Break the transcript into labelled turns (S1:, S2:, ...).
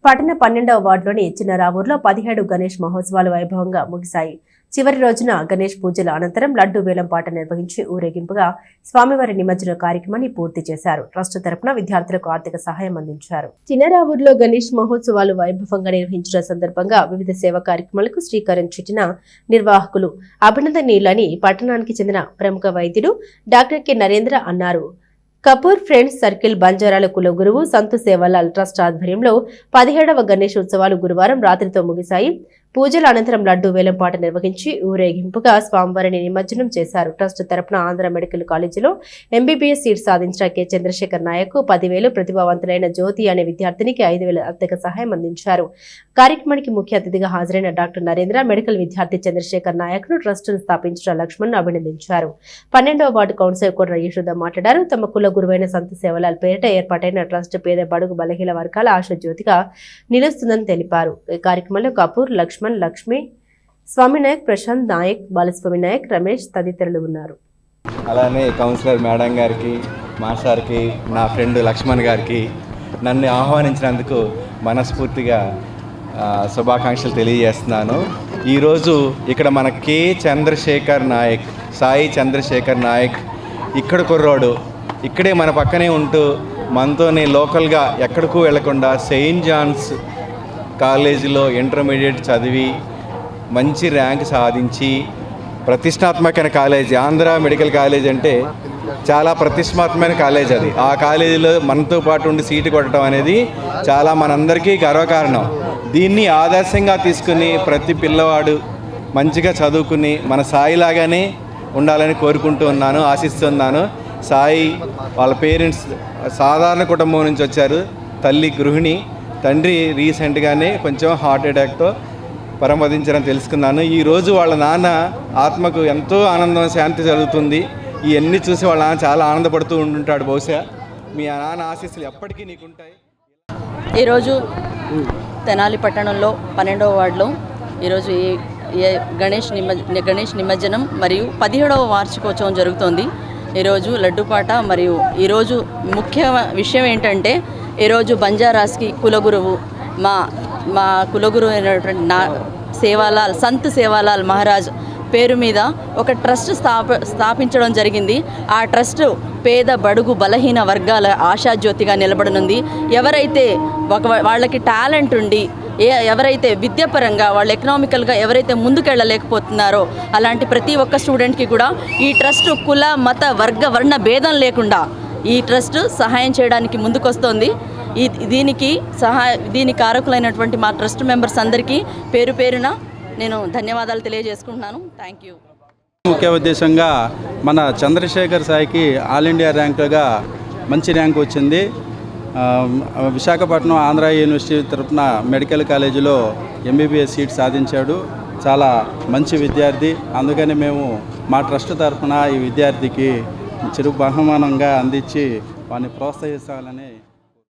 S1: పట్టణ 12వ వార్డులోని చిన్నరావూరులో 17 గణేష్ మహోత్సవాలు వైభవంగా ముగిశాయి. చివరి రోజున గణేష్ పూజల అనంతరం లడ్డూ వేలంపాట నిర్వహించి ఊరేగింపుగా స్వామివారి నిమజ్జన కార్యక్రమాన్ని పూర్తి చేశారు. ట్రస్ట్ తరపున విద్యార్థులకు ఆర్థిక సహాయం అందించారు. చిన్నరావూరులో గణేష్ మహోత్సవాలు వైభవంగా నిర్వహించిన సందర్భంగా వివిధ సేవా కార్యక్రమాలకు శ్రీకారం చుట్టిన నిర్వాహకులు అభినందనీయులని పట్టణానికి చెందిన ప్రముఖ వైద్యుడు డాక్టర్ కె నరేంద్ర అన్నారు. కపూర్ ఫ్రెండ్స్ సర్కిల్ బంజారాల కులగురువు సంతు సేవాలాల్ ట్రస్ట్ ఆధ్వర్యంలో 17వ గణేష్ ఉత్సవాలు గురువారం రాత్రితో ముగిశాయి. పూజల అనంతరం లడ్డూ వేలంపాట నిర్వహించి ఊరేగింపుగా స్వామివారిని నిమజ్జనం చేశారు. ట్రస్ట్ తరపున ఆంధ్ర మెడికల్ కాలేజీలో ఎంబీబీఎస్ సీట్ సాధించిన కె చంద్రశేఖర్ నాయక్ 10,000, ప్రతిభావంతులైన జ్యోతి అనే విద్యార్థినికి 5,000 ఆర్థిక సహాయం అందించారు. కార్యక్రమానికి ముఖ్య అతిథిగా హాజరైన డాక్టర్ నరేంద్ర మెడికల్ విద్యార్థి చంద్రశేఖర్ నాయక్ ను ట్రస్టును స్థాపించిన లక్ష్మణ్ అభినందించారు. 12వ వార్డు కౌన్సిలర్ కోట్ర యశోద మాట్లాడారు. తమ కుల గురువైన సంత సేవలాల్ పేరిట ఏర్పాటైన ట్రస్ట్ పేద బడుగు బలహీన వర్గాల ఆశాజ్యోతిగా నిలుస్తుందని తెలిపారు. ఈ కార్యక్రమంలో కపూర్, లక్ష్మణ్, లక్ష్మి, స్వామి నాయక్, ప్రశాంత్ నాయక్, బాలస్వామి నాయక్, రమేష్ తదితరులు ఉన్నారు.
S2: అలానే కౌన్సిలర్ మేడం గారికి, మాస్టర్కి, నా ఫ్రెండ్ లక్ష్మణ్ గారికి నన్ను ఆహ్వానించినందుకు మనస్ఫూర్తిగా శుభాకాంక్షలు తెలియజేస్తున్నాను. ఈరోజు ఇక్కడ మన కె చంద్రశేఖర్ నాయక్, సాయి చంద్రశేఖర్ నాయక్ ఇక్కడ కుర్రోడు, ఇక్కడే మన పక్కనే ఉంటూ మనతోనే లోకల్గా ఎక్కడికూ వెళ్లకుండా సెయింట్ జాన్స్ కాలేజీలో ఇంటర్మీడియట్ చదివి మంచి ర్యాంక్ సాధించి ప్రతిష్టాత్మకమైన కాలేజీ ఆంధ్ర మెడికల్ కాలేజ్ అంటే చాలా ప్రతిష్టాత్మకమైన కాలేజ్. అది ఆ కాలేజీలో మనతో పాటు ఉండి సీటు కొట్టడం అనేది చాలా మనందరికీ గర్వకారణం. దీన్ని ఆదర్శంగా తీసుకుని ప్రతి పిల్లవాడు మంచిగా చదువుకుని మన సాయిలాగానే ఉండాలని కోరుకుంటూ ఉన్నాను, ఆశిస్తున్నాను. సాయి వాళ్ళ పేరెంట్స్ సాధారణ కుటుంబం నుంచి వచ్చారు. తల్లి గృహిణి, తండ్రి రీసెంట్గానే కొంచెం హార్ట్ అటాక్తో పరమదించడం తెలుసుకున్నాను. ఈరోజు వాళ్ళ నాన్న ఆత్మకు ఎంతో ఆనందం, శాంతి జరుగుతుంది. ఇవన్నీ చూసి వాళ్ళ నాన్న చాలా ఆనందపడుతూ ఉంటుంటాడు. బహుశా మీ నాన్న ఆశీస్సులు ఎప్పటికీ నీకుంటాయి.
S3: ఈరోజు తెనాలి పట్టణంలో 12వ వార్డులో ఈరోజు గణేష్ నిమజ్జనం మరియు 17వ వార్షికోత్సవం జరుగుతోంది. ఈరోజు లడ్డుపాట మరియు ఈరోజు ముఖ్య విషయం ఏంటంటే ఈరోజు బంజారాస్కి కులగురువు మా కులగురువు అయినటువంటి సంత్ సేవాలాల్ మహారాజ్ పేరు మీద ఒక ట్రస్ట్ స్థాపించడం జరిగింది. ఆ ట్రస్ట్ పేద బడుగు బలహీన వర్గాల ఆశాజ్యోతిగా నిలబడనుంది. ఎవరైతే వాళ్ళకి టాలెంట్ ఉండి ఎవరైతే విద్యాపరంగా వాళ్ళు ఎకనామికల్గా ఎవరైతే ముందుకెళ్ళలేకపోతున్నారో అలాంటి ప్రతి ఒక్క స్టూడెంట్కి కూడా ఈ ట్రస్ట్ కుల మత వర్గ వర్ణ భేదం లేకుండా ఈ ట్రస్ట్ సహాయం చేయడానికి ముందుకొస్తోంది. దీని కారకులైనటువంటి మా ట్రస్ట్ మెంబర్స్ అందరికీ పేరు పేరున నేను ధన్యవాదాలు తెలియజేసుకుంటున్నాను. Thank you.
S4: ముఖ్య ఉద్దేశంగా మన చంద్రశేఖర్ సాయికి ఆల్ ఇండియా ర్యాంకుగా మంచి ర్యాంక్ వచ్చింది. విశాఖపట్నం ఆంధ్ర యూనివర్సిటీ తరఫున మెడికల్ కాలేజీలో ఎంబీబీఎస్ సీట్ సాధించాడు. చాలా మంచి విద్యార్థి. అందుకని మేము మా ట్రస్ట్ తరఫున ఈ విద్యార్థికి చిరు బహుమానంగా అందించి వారిని ప్రోత్సహించాలని